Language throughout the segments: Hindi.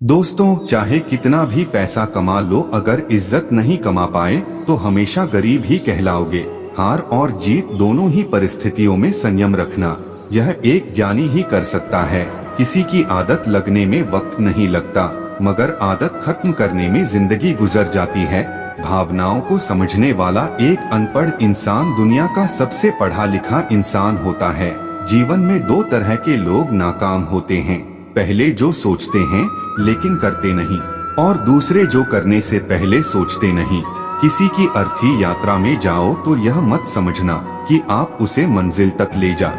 दोस्तों, चाहे कितना भी पैसा कमा लो, अगर इज्जत नहीं कमा पाए तो हमेशा गरीब ही कहलाओगे। हार और जीत दोनों ही परिस्थितियों में संयम रखना, यह एक ज्ञानी ही कर सकता है। किसी की आदत लगने में वक्त नहीं लगता, मगर आदत खत्म करने में जिंदगी गुजर जाती है। भावनाओं को समझने वाला एक अनपढ़ इंसान दुनिया का सबसे पढ़ा लिखा इंसान होता है। जीवन में दो तरह के लोग नाकाम होते हैं, पहले जो सोचते हैं लेकिन करते नहीं, और दूसरे जो करने से पहले सोचते नहीं। किसी की अर्थी यात्रा में जाओ तो यह मत समझना कि आप उसे मंजिल तक ले जा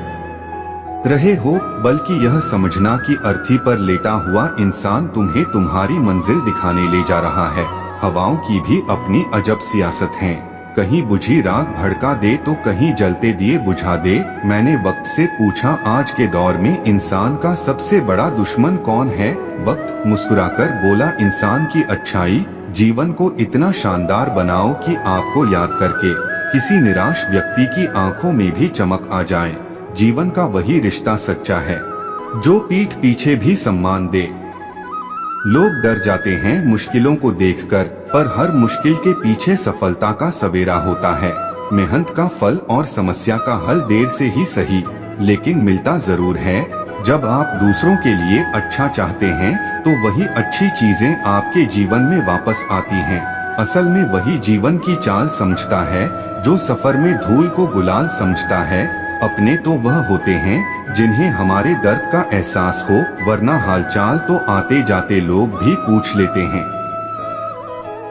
रहे हो, बल्कि यह समझना कि अर्थी पर लेटा हुआ इंसान तुम्हें तुम्हारी मंजिल दिखाने ले जा रहा है। हवाओं की भी अपनी अजब सियासत है, कहीं बुझी राख भड़का दे तो कहीं जलते दिए बुझा दे। मैंने वक्त से पूछा, आज के दौर में इंसान का सबसे बड़ा दुश्मन कौन है? वक्त मुस्कुराकर बोला, इंसान की अच्छाई। जीवन को इतना शानदार बनाओ कि आपको याद करके किसी निराश व्यक्ति की आंखों में भी चमक आ जाए। जीवन का वही रिश्ता सच्चा है जो पीठ पीछे भी सम्मान दे। लोग डर जाते हैं मुश्किलों को देखकर, पर हर मुश्किल के पीछे सफलता का सवेरा होता है। मेहनत का फल और समस्या का हल देर से ही सही, लेकिन मिलता जरूर है। जब आप दूसरों के लिए अच्छा चाहते हैं तो वही अच्छी चीजें आपके जीवन में वापस आती हैं। असल में वही जीवन की चाल समझता है जो सफर में धूल को गुलाल समझता है। अपने तो वह होते हैं जिन्हें हमारे दर्द का एहसास हो, वरना हालचाल तो आते जाते लोग भी पूछ लेते हैं।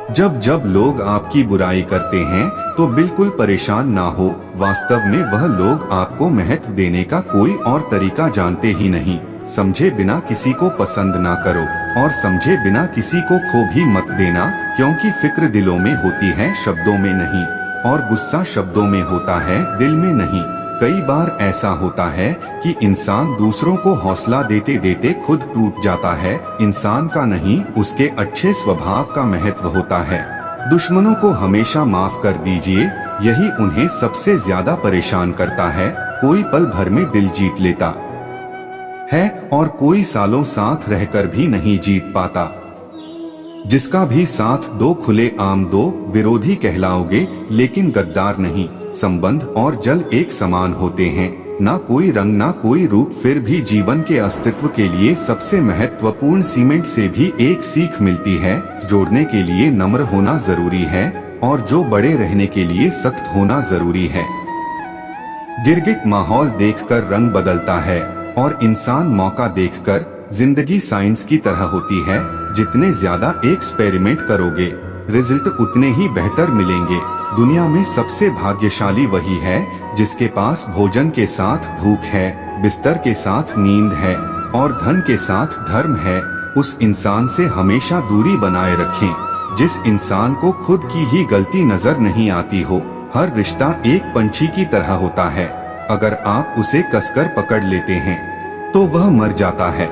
जब जब लोग आपकी बुराई करते हैं तो बिल्कुल परेशान ना हो, वास्तव में वह लोग आपको महत्व देने का कोई और तरीका जानते ही नहीं। समझे बिना किसी को पसंद ना करो, और समझे बिना किसी को खो भी मत देना, क्योंकि फिक्र दिलों में होती है, शब्दों में नहीं, और गुस्सा शब्दों में होता है, दिल में नहीं। कई बार ऐसा होता है कि इंसान दूसरों को हौसला देते देते खुद टूट जाता है। इंसान का नहीं, उसके अच्छे स्वभाव का महत्व होता है। दुश्मनों को हमेशा माफ कर दीजिए, यही उन्हें सबसे ज्यादा परेशान करता है। कोई पल भर में दिल जीत लेता है और कोई सालों साथ रहकर भी नहीं जीत पाता। जिसका भी साथ दो खुले आम दो, विरोधी कहलाओगे लेकिन गद्दार नहीं। संबंध और जल एक समान होते हैं, ना कोई रंग ना कोई रूप, फिर भी जीवन के अस्तित्व के लिए सबसे महत्वपूर्ण सीमेंट से भी एक सीख मिलती है। जोड़ने के लिए नम्र होना जरूरी है, और जो बड़े रहने के लिए सख्त होना जरूरी है। गिरगिट माहौल देखकर रंग बदलता है, और इंसान मौका देखकर। जिंदगी साइंस की तरह होती है, जितने ज्यादा एक्सपेरिमेंट करोगे रिजल्ट उतने ही बेहतर मिलेंगे। दुनिया में सबसे भाग्यशाली वही है जिसके पास भोजन के साथ भूख है, बिस्तर के साथ नींद है, और धन के साथ धर्म है। उस इंसान से हमेशा दूरी बनाए रखें जिस इंसान को खुद की ही गलती नजर नहीं आती हो। हर रिश्ता एक पंछी की तरह होता है, अगर आप उसे कसकर पकड़ लेते हैं तो वह मर जाता है।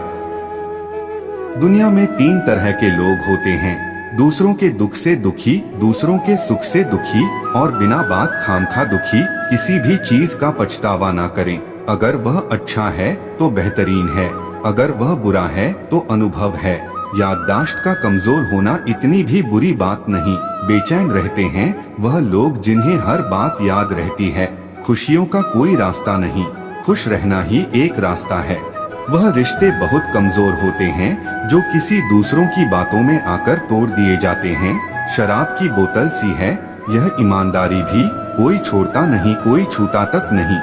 दुनिया में तीन तरह के लोग होते हैं, दूसरों के दुख से दुखी, दूसरों के सुख से दुखी, और बिना बात खामखा दुखी। किसी भी चीज का पछतावा ना करें, अगर वह अच्छा है तो बेहतरीन है, अगर वह बुरा है तो अनुभव है। याददाश्त का कमजोर होना इतनी भी बुरी बात नहीं। बेचैन रहते हैं वह लोग जिन्हें हर बात याद रहती है। खुशियों का कोई रास्ता नहीं, खुश रहना ही एक रास्ता है। वह रिश्ते बहुत कमजोर होते हैं जो किसी दूसरों की बातों में आकर तोड़ दिए जाते हैं। शराब की बोतल सी है यह ईमानदारी भी, कोई छोड़ता नहीं, कोई छूता तक नहीं।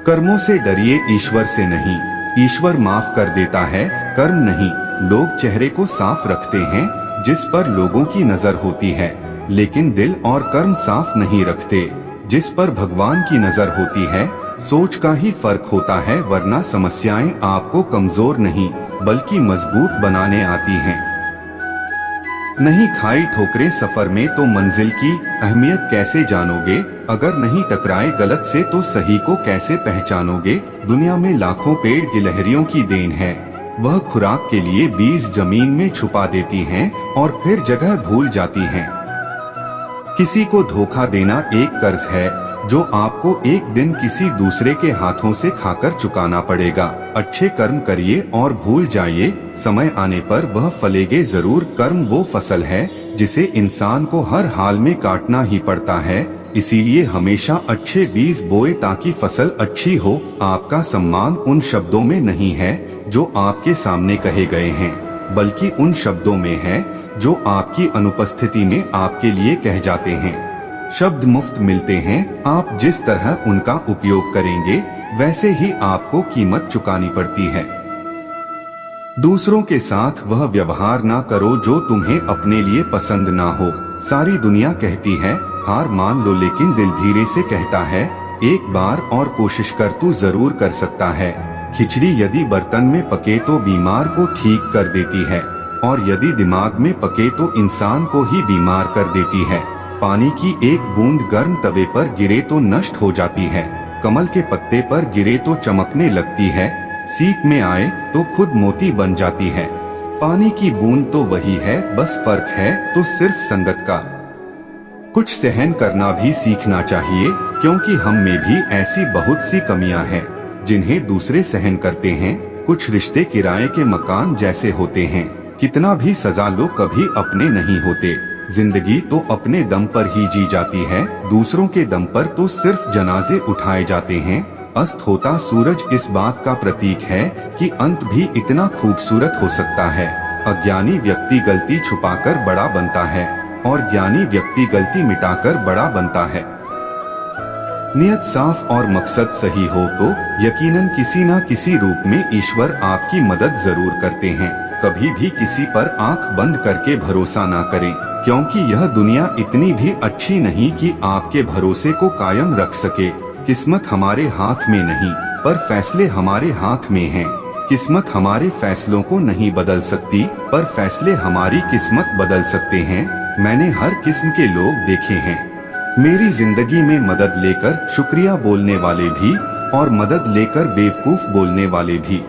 कर्मों से डरिए, ईश्वर से नहीं। ईश्वर माफ कर देता है, कर्म नहीं। लोग चेहरे को साफ रखते हैं जिस पर लोगों की नजर होती है, लेकिन दिल और कर्म साफ नहीं रखते जिस पर भगवान की नजर होती है। सोच का ही फर्क होता है, वरना समस्याएं आपको कमजोर नहीं बल्कि मजबूत बनाने आती हैं। नहीं खाई ठोकरें सफर में तो मंजिल की अहमियत कैसे जानोगे? अगर नहीं टकराए गलत से तो सही को कैसे पहचानोगे? दुनिया में लाखों पेड़ गिलहरियों की देन है, वह खुराक के लिए बीज जमीन में छुपा देती हैं और फिर जगह भूल जाती हैं। किसी को धोखा देना एक कर्ज है जो आपको एक दिन किसी दूसरे के हाथों से खाकर चुकाना पड़ेगा। अच्छे कर्म करिए और भूल जाइए, समय आने पर वह फलेंगे जरूर। कर्म वो फसल है जिसे इंसान को हर हाल में काटना ही पड़ता है, इसीलिए हमेशा अच्छे बीज बोए ताकि फसल अच्छी हो। आपका सम्मान उन शब्दों में नहीं है जो आपके सामने कहे गए हैं, बल्कि उन शब्दों में है जो आपकी अनुपस्थिति में आपके लिए कह जाते हैं। शब्द मुफ्त मिलते हैं, आप जिस तरह उनका उपयोग करेंगे वैसे ही आपको कीमत चुकानी पड़ती है। दूसरों के साथ वह व्यवहार ना करो जो तुम्हें अपने लिए पसंद ना हो। सारी दुनिया कहती है हार मान लो, लेकिन दिल धीरे से कहता है एक बार और कोशिश कर, तू जरूर कर सकता है। खिचड़ी यदि बर्तन में पके तो बीमार को ठीक कर देती है, और यदि दिमाग में पके तो इंसान को ही बीमार कर देती है। पानी की एक बूंद गर्म तवे पर गिरे तो नष्ट हो जाती है, कमल के पत्ते पर गिरे तो चमकने लगती है, सीप में आए तो खुद मोती बन जाती है। पानी की बूंद तो वही है, बस फर्क है तो सिर्फ संगत का। कुछ सहन करना भी सीखना चाहिए, क्योंकि हम में भी ऐसी बहुत सी कमियां हैं जिन्हें दूसरे सहन करते हैं। कुछ रिश्ते किराए के मकान जैसे होते हैं, कितना भी सजा लो कभी अपने नहीं होते। जिंदगी तो अपने दम पर ही जी जाती है, दूसरों के दम पर तो सिर्फ जनाजे उठाए जाते हैं। अस्त होता सूरज इस बात का प्रतीक है कि अंत भी इतना खूबसूरत हो सकता है। अज्ञानी व्यक्ति गलती छुपाकर बड़ा बनता है, और ज्ञानी व्यक्ति गलती मिटाकर बड़ा बनता है। नियत साफ और मकसद सही हो तो यकीनन किसी न किसी रूप में ईश्वर आपकी मदद जरूर करते हैं। कभी भी किसी पर आंख बंद करके भरोसा ना करें, क्योंकि यह दुनिया इतनी भी अच्छी नहीं कि आपके भरोसे को कायम रख सके। किस्मत हमारे हाथ में नहीं, पर फैसले हमारे हाथ में हैं। किस्मत हमारे फैसलों को नहीं बदल सकती, पर फैसले हमारी किस्मत बदल सकते हैं। मैंने हर किस्म के लोग देखे हैं, मेरी जिंदगी में मदद लेकर शुक्रिया बोलने वाले भी और मदद लेकर बेवकूफ बोलने वाले भी।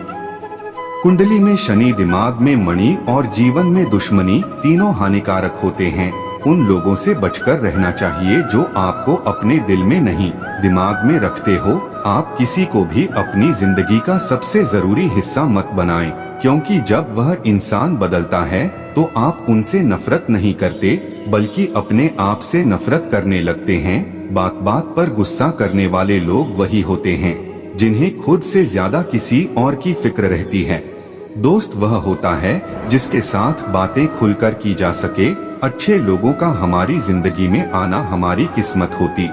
कुंडली में शनि, दिमाग में मणि और जीवन में दुश्मनी तीनों हानिकारक होते हैं। उन लोगों से बचकर रहना चाहिए जो आपको अपने दिल में नहीं दिमाग में रखते हो। आप किसी को भी अपनी जिंदगी का सबसे जरूरी हिस्सा मत बनाएं, क्योंकि जब वह इंसान बदलता है तो आप उनसे नफरत नहीं करते, बल्कि अपने आप से नफरत करने लगते हैं। बात बात पर गुस्सा करने वाले लोग वही होते हैं जिन्हें खुद से ज्यादा किसी और की फिक्र रहती है। दोस्त वह होता है जिसके साथ बातें खुलकर की जा सके। अच्छे लोगों का हमारी जिंदगी में आना हमारी किस्मत होती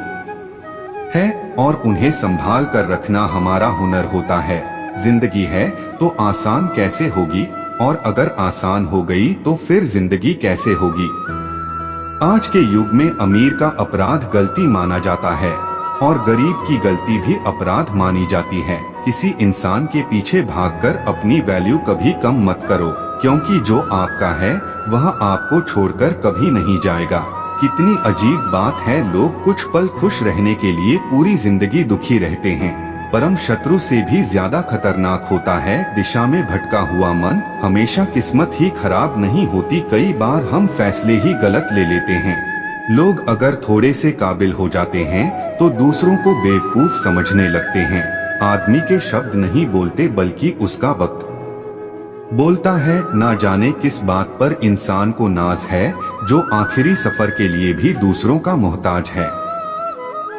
है, और उन्हें संभाल कर रखना हमारा हुनर होता है। जिंदगी है तो आसान कैसे होगी, और अगर आसान हो गई तो फिर जिंदगी कैसे होगी। आज के युग में अमीर का अपराध गलती माना जाता है, और गरीब की गलती भी अपराध मानी जाती है। किसी इंसान के पीछे भागकर अपनी वैल्यू कभी कम मत करो, क्योंकि जो आपका है वह आपको छोड़कर कभी नहीं जाएगा। कितनी अजीब बात है, लोग कुछ पल खुश रहने के लिए पूरी जिंदगी दुखी रहते हैं। परम शत्रु से भी ज्यादा खतरनाक होता है दिशा में भटका हुआ मन। हमेशा किस्मत ही खराब नहीं होती, कई बार हम फैसले ही गलत ले लेते हैं। लोग अगर थोड़े से काबिल हो जाते हैं तो दूसरों को बेवकूफ समझने लगते हैं। आदमी के शब्द नहीं बोलते, बल्कि उसका वक्त बोलता है। ना जाने किस बात पर इंसान को नाज है, जो आखिरी सफर के लिए भी दूसरों का मोहताज है।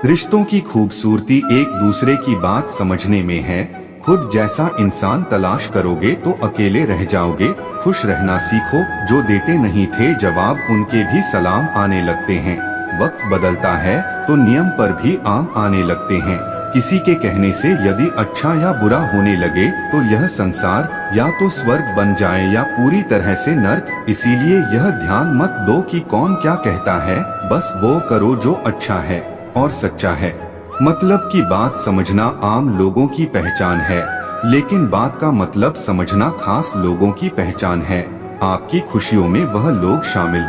रिश्तों की खूबसूरती एक दूसरे की बात समझने में है। खुद जैसा इंसान तलाश करोगे तो अकेले रह जाओगे। खुश रहना सीखो, जो देते नहीं थे जवाब उनके भी सलाम आने लगते हैं। वक्त बदलता है तो नियम पर भी आम आने लगते हैं। किसी के कहने से यदि अच्छा या बुरा होने लगे तो यह संसार या तो स्वर्ग बन जाए या पूरी तरह से नर्क। इसीलिए यह ध्यान मत दो कि कौन क्या कहता है, बस वो करो जो अच्छा है और सच्चा है। मतलब की बात समझना आम लोगों की पहचान है, लेकिन बात का मतलब समझना खास लोगों की पहचान है। आपकी खुशियों में वह लोग शामिल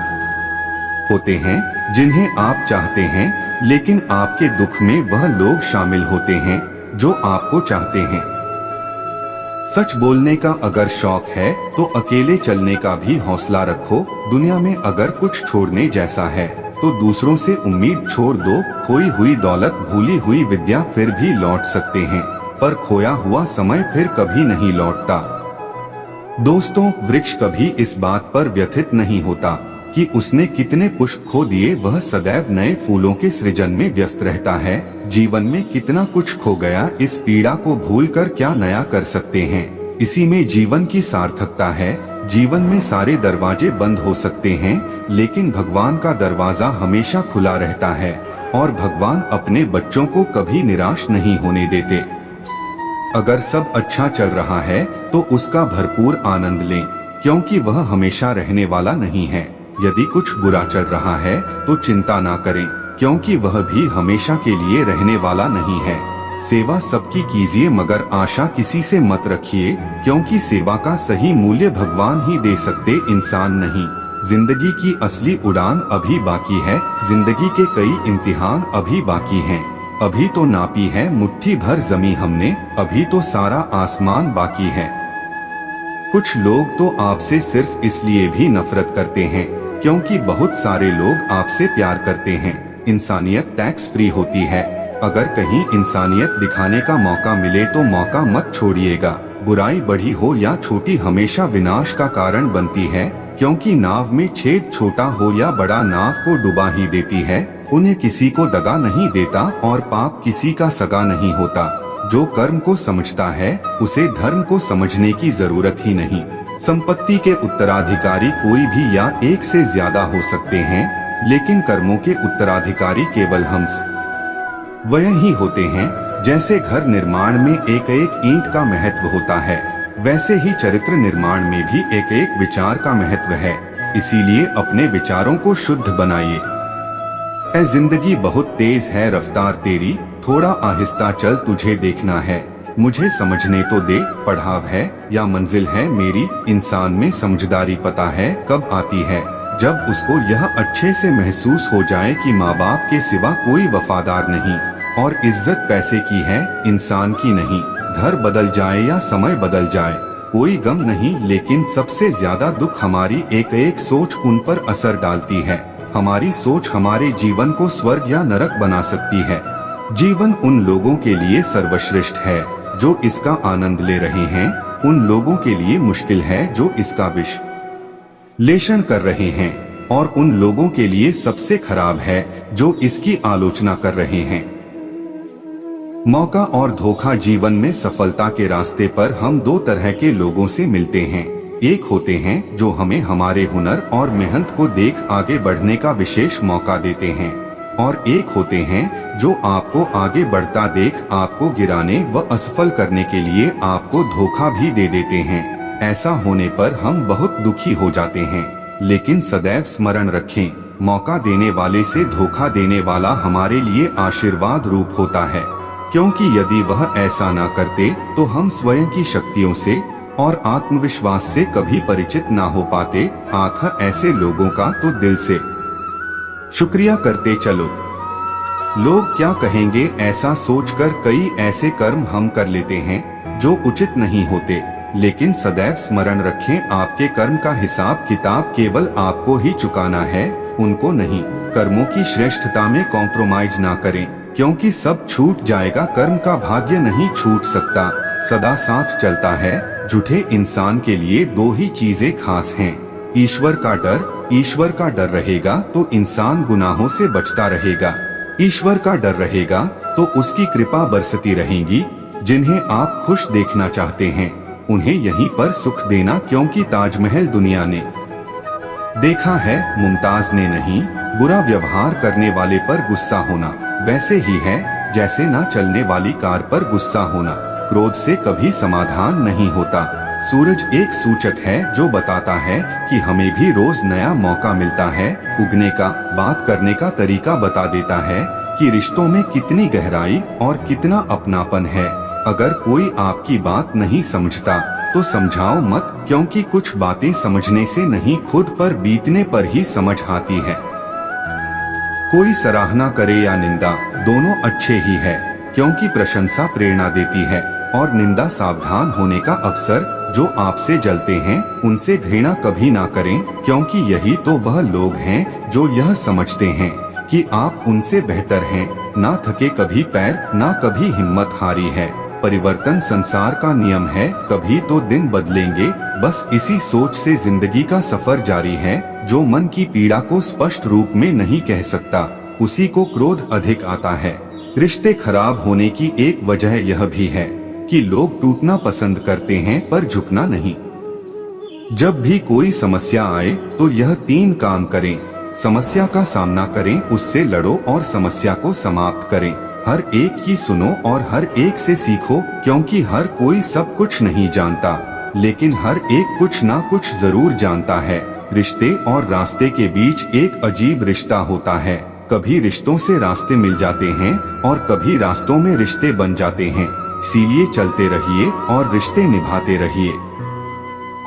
होते हैं जिन्हें आप चाहते हैं, लेकिन आपके दुख में वह लोग शामिल होते हैं जो आपको चाहते हैं। सच बोलने का अगर शौक है तो अकेले चलने का भी हौसला रखो। दुनिया में अगर कुछ छोड़ने जैसा है तो दूसरों से उम्मीद छोड़ दो। खोई हुई दौलत, भूली हुई विद्या फिर भी लौट सकते हैं, पर खोया हुआ समय फिर कभी नहीं लौटता। दोस्तों, वृक्ष कभी इस बात पर व्यथित नहीं होता कि उसने कितने पुष्प खो दिए, वह सदैव नए फूलों के सृजन में व्यस्त रहता है। जीवन में कितना कुछ खो गया, इस पीड़ा को भूलकर क्या नया कर सकते हैं। इसी में जीवन की सार्थकता है। जीवन में सारे दरवाजे बंद हो सकते हैं, लेकिन भगवान का दरवाजा हमेशा खुला रहता है और भगवान अपने बच्चों को कभी निराश नहीं होने देते। अगर सब अच्छा चल रहा है तो उसका भरपूर आनंद लें, क्योंकि वह हमेशा रहने वाला नहीं है। यदि कुछ बुरा चल रहा है तो चिंता ना करें, क्योंकि वह भी हमेशा के लिए रहने वाला नहीं है। सेवा सबकी कीजिए, मगर आशा किसी से मत रखिए, क्योंकि सेवा का सही मूल्य भगवान ही दे सकते, इंसान नहीं। जिंदगी की असली उड़ान अभी बाकी है, जिंदगी के कई इम्तिहान अभी बाकी हैं। अभी तो नापी है मुट्ठी भर जमी हमने, अभी तो सारा आसमान बाकी है। कुछ लोग तो आपसे सिर्फ इसलिए भी नफरत करते हैं क्योंकि बहुत सारे लोग आपसे प्यार करते हैं। इंसानियत टैक्स फ्री होती है। अगर कहीं इंसानियत दिखाने का मौका मिले तो मौका मत छोड़िएगा। बुराई बड़ी हो या छोटी हमेशा विनाश का कारण बनती है, क्योंकि नाव में छेद छोटा हो या बड़ा नाव को डुबा ही देती है। उन्हें किसी को दगा नहीं देता और पाप किसी का सगा नहीं होता। जो कर्म को समझता है उसे धर्म को समझने की जरूरत ही नहीं। संपत्ति के उत्तराधिकारी कोई भी या एक से ज्यादा हो सकते हैं, लेकिन कर्मों के उत्तराधिकारी केवल हम वह ही होते हैं। जैसे घर निर्माण में एक एक ईंट का महत्व होता है, वैसे ही चरित्र निर्माण में भी एक एक विचार का महत्व है। इसीलिए अपने विचारों को शुद्ध बनाइए। ऐ जिंदगी बहुत तेज है रफ्तार तेरी, थोड़ा आहिस्ता चल तुझे देखना है। मुझे समझने तो दे, पढ़ाव है या मंजिल है मेरी। इंसान में समझदारी पता है कब आती है, जब उसको यह अच्छे से महसूस हो जाए कि माँ बाप के सिवा कोई वफादार नहीं और इज्जत पैसे की है, इंसान की नहीं। घर बदल जाए या समय बदल जाए कोई गम नहीं, लेकिन सबसे ज्यादा दुख हमारी एक एक सोच उन पर असर डालती है। हमारी सोच हमारे जीवन को स्वर्ग या नरक बना सकती है। जीवन उन लोगों के लिए सर्वश्रेष्ठ है जो इसका आनंद ले रहे हैं, उन लोगों के लिए मुश्किल है जो इसका विश्लेषण कर रहे हैं, और उन लोगों के लिए सबसे खराब है जो इसकी आलोचना कर रहे हैं। मौका और धोखा। जीवन में सफलता के रास्ते पर हम दो तरह के लोगों से मिलते हैं। एक होते हैं जो हमें हमारे हुनर और मेहनत को देख आगे बढ़ने का विशेष मौका देते हैं, और एक होते हैं जो आपको आगे बढ़ता देख आपको गिराने व असफल करने के लिए आपको धोखा भी दे देते हैं। ऐसा होने पर हम बहुत दुखी हो जाते हैं, लेकिन सदैव स्मरण रखें, मौका देने वाले से धोखा देने वाला हमारे लिए आशीर्वाद रूप होता है, क्योंकि यदि वह ऐसा ना करते तो हम स्वयं की शक्तियों से और आत्मविश्वास से कभी परिचित ना हो पाते। ऐसे लोगों का तो दिल से शुक्रिया करते चलो। लोग क्या कहेंगे ऐसा सोचकर कई ऐसे कर्म हम कर लेते हैं जो उचित नहीं होते, लेकिन सदैव स्मरण रखें, आपके कर्म का हिसाब किताब केवल आपको ही चुकाना है, उनको नहीं। कर्मों की श्रेष्ठता में कॉम्प्रोमाइज ना करें, क्योंकि सब छूट जाएगा, कर्म का भाग्य नहीं छूट सकता, सदा साथ चलता है। झूठे इंसान के लिए दो ही चीजें खास हैं, ईश्वर का डर। ईश्वर का डर रहेगा तो इंसान गुनाहों से बचता रहेगा। ईश्वर का डर रहेगा तो उसकी कृपा बरसती रहेगी। जिन्हें आप खुश देखना चाहते हैं उन्हें यहीं पर सुख देना, क्योंकि ताजमहल दुनिया ने देखा है, मुमताज ने नहीं। बुरा व्यवहार करने वाले पर गुस्सा होना वैसे ही है जैसे ना चलने वाली कार पर गुस्सा होना। क्रोध से कभी समाधान नहीं होता। सूरज एक सूचक है जो बताता है कि हमें भी रोज नया मौका मिलता है उगने का। बात करने का तरीका बता देता है कि रिश्तों में कितनी गहराई और कितना अपनापन है। अगर कोई आपकी बात नहीं समझता तो समझाओ मत, क्योंकि कुछ बातें समझने से नहीं खुद पर बीतने पर ही समझ आती है। कोई सराहना करे या निंदा दोनों अच्छे ही है, क्योंकि प्रशंसा प्रेरणा देती है और निंदा सावधान होने का अवसर जो आपसे जलते हैं उनसे घृणा कभी ना करें, क्योंकि यही तो वह लोग हैं जो यह समझते हैं कि आप उनसे बेहतर हैं। ना थके कभी पैर, ना कभी हिम्मत हारी है। परिवर्तन संसार का नियम है, कभी तो दिन बदलेंगे। बस इसी सोच से जिंदगी का सफर जारी है। जो मन की पीड़ा को स्पष्ट रूप में नहीं कह सकता, उसी को क्रोध अधिक आता है। रिश्ते खराब होने की एक वजह यह भी है कि लोग टूटना पसंद करते हैं पर झुकना नहीं। जब भी कोई समस्या आए तो यह 3 काम करें। समस्या का सामना करें, उससे लड़ो और समस्या को समाप्त करें। हर एक की सुनो और हर एक से सीखो, क्योंकि हर कोई सब कुछ नहीं जानता, लेकिन हर एक कुछ ना कुछ जरूर जानता है। रिश्ते और रास्ते के बीच एक अजीब रिश्ता होता है। कभी रिश्तों से रास्ते मिल जाते हैं और कभी रास्तों में रिश्ते बन जाते हैं। इसीलिए चलते रहिए और रिश्ते निभाते रहिए।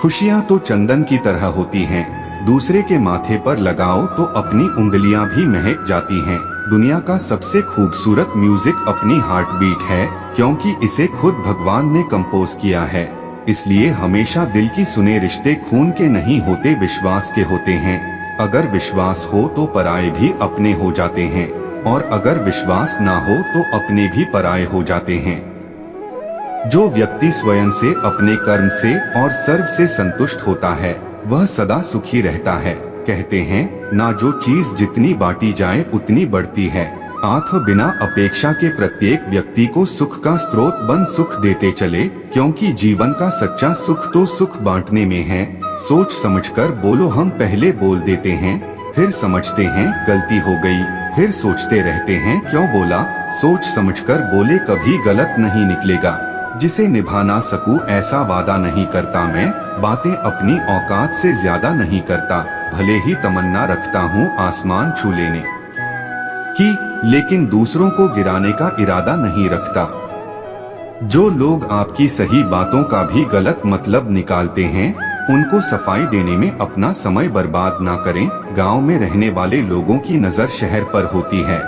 खुशियाँ तो चंदन की तरह होती हैं, दूसरे के माथे पर लगाओ तो अपनी उंगलियां भी महक जाती हैं। दुनिया का सबसे खूबसूरत म्यूजिक अपनी हार्ट बीट है, क्योंकि इसे खुद भगवान ने कंपोज किया है। इसलिए हमेशा दिल की सुने रिश्ते खून के नहीं होते, विश्वास के होते हैं। अगर विश्वास हो तो पराये भी अपने हो जाते हैं, और अगर विश्वास ना हो तो अपने भी पराये हो जाते हैं। जो व्यक्ति स्वयं से, अपने कर्म से और सर्व से संतुष्ट होता है, वह सदा सुखी रहता है। कहते हैं ना, जो चीज जितनी बांटी जाए उतनी बढ़ती है। आत्म बिना अपेक्षा के प्रत्येक व्यक्ति को सुख का स्रोत बन सुख देते चले, क्योंकि जीवन का सच्चा सुख तो सुख बांटने में है। सोच समझकर बोलो, हम पहले बोल देते हैं, फिर समझते हैं गलती हो गई, फिर सोचते रहते हैं क्यों बोला। सोच समझकर बोले, कभी गलत नहीं निकलेगा। जिसे निभा ना सकूं ऐसा वादा नहीं करता मैं, बातें अपनी औकात से ज्यादा नहीं करता। भले ही तमन्ना रखता हूँ आसमान छू लेने की, लेकिन दूसरों को गिराने का इरादा नहीं रखता। जो लोग आपकी सही बातों का भी गलत मतलब निकालते हैं, उनको सफाई देने में अपना समय बर्बाद ना करें। गांव में रहने वाले लोगों की नजर शहर पर होती है,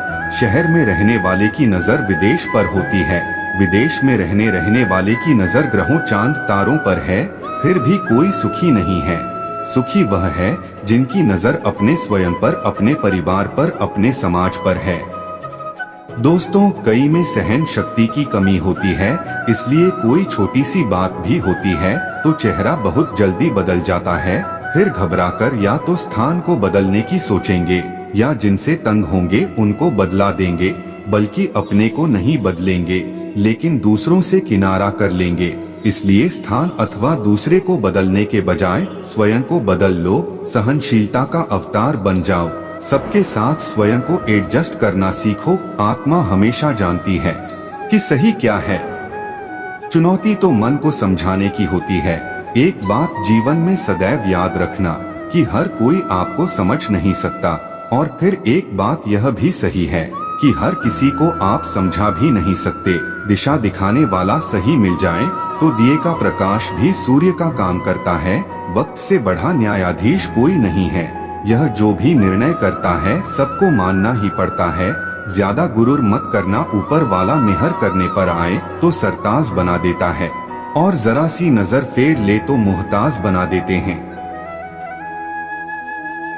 शहर में रहने वाले की नजर विदेश पर होती है, विदेश में रहने वाले की नजर ग्रहों चांद तारों पर है। फिर भी कोई सुखी नहीं है। सुखी वह है जिनकी नजर अपने स्वयं पर, अपने परिवार पर, अपने समाज पर है। दोस्तों, कई में सहन शक्ति की कमी होती है, इसलिए कोई छोटी सी बात भी होती है तो चेहरा बहुत जल्दी बदल जाता है। फिर घबराकर या तो स्थान को बदलने की सोचेंगे, या जिनसे तंग होंगे उनको बदला देंगे, बल्कि अपने को नहीं बदलेंगे, लेकिन दूसरों से किनारा कर लेंगे। इसलिए स्थान अथवा दूसरे को बदलने के बजाय स्वयं को बदल लो। सहनशीलता का अवतार बन जाओ। सबके साथ स्वयं को एडजस्ट करना सीखो। आत्मा हमेशा जानती है कि सही क्या है। चुनौती तो मन को समझाने की होती है। एक बात जीवन में सदैव याद रखना कि हर कोई आपको समझ नहीं सकता, और फिर एक बात यह भी सही है कि हर किसी को आप समझा भी नहीं सकते। दिशा दिखाने वाला सही मिल जाए तो दिए का प्रकाश भी सूर्य का काम करता है। वक्त से बढ़ा न्यायाधीश कोई नहीं है। यह जो भी निर्णय करता है सबको मानना ही पड़ता है। ज्यादा गुरूर मत करना, ऊपर वाला मेहर करने पर आए तो सरताज बना देता है, और जरा सी नजर फेर ले तो मुहताज बना देते हैं।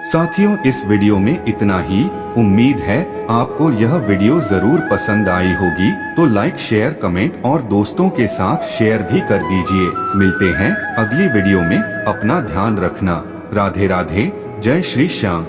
साथियों, इस वीडियो में इतना ही। उम्मीद है आपको यह वीडियो जरूर पसंद आई होगी, तो लाइक, शेयर, कमेंट और दोस्तों के साथ शेयर भी कर दीजिए। मिलते हैं अगली वीडियो में। अपना ध्यान रखना। राधे राधे। जय श्री श्याम।